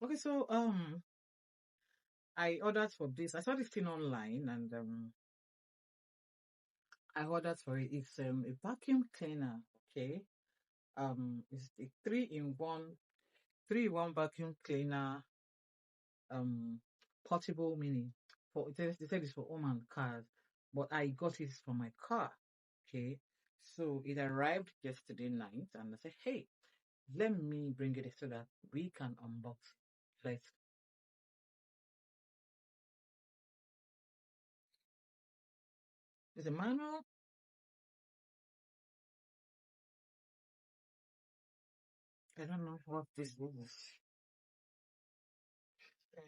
Okay, so I ordered for this. I saw this thing online and I ordered for it. It's a vacuum cleaner, okay? It's a three in one vacuum cleaner, um portable meaning for they said it's for home and cars, but I got it for my car. Okay. So it arrived yesterday night and I said, hey, let me bring it so that we can unbox it. Like, it's a manual. I don't know what this is. Okay,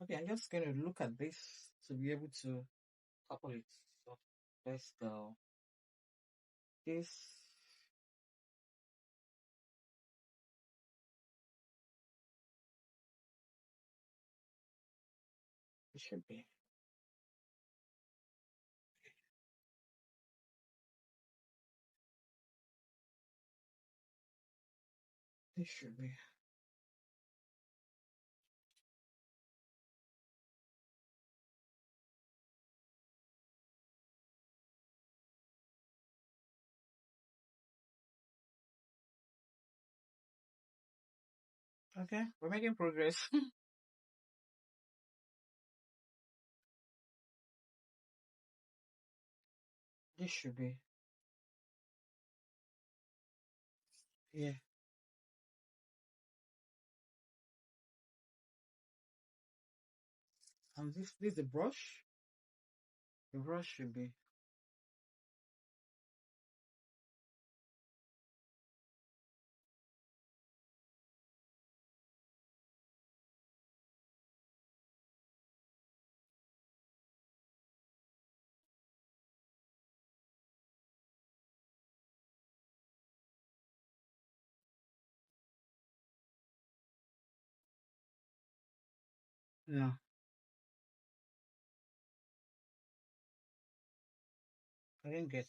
okay, I'm just gonna look at this to be able to couple it. So let's go. This it should be. This should be. Okay, we're making progress. This should be. Yeah. And this is the brush. The brush should be. No, I didn't get it.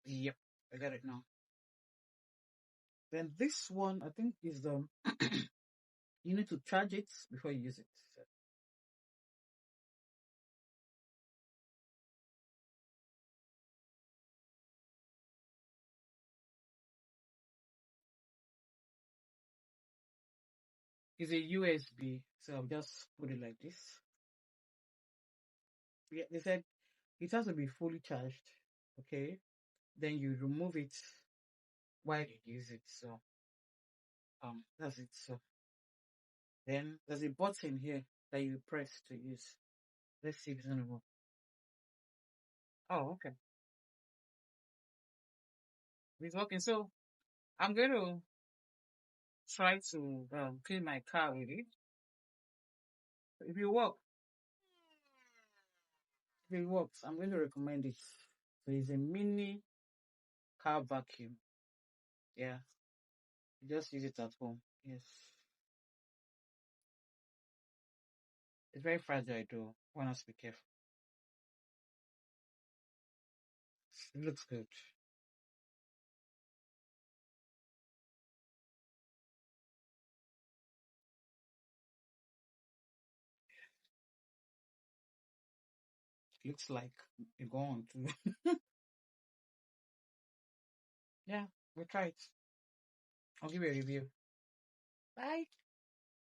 Yep, I got it now. Then this one, I think, is the you need to charge it before you use it. So it's a USB, so I'll just put it like this. Yeah, they said it has to be fully charged. Okay, then you remove it while you use it. So that's it. So then there's a button here that you press to use. Let's see if it's gonna work. Oh, okay, it's working. So I'm going to try to clean my car with it. If it works, I'm going to recommend it. So it's a mini car vacuum. Yeah, you just use it at home. Yes, it's very fragile though. One has to be careful. It looks good. It looks like you go on to. Yeah, we'll try it. I'll give you a review. Bye.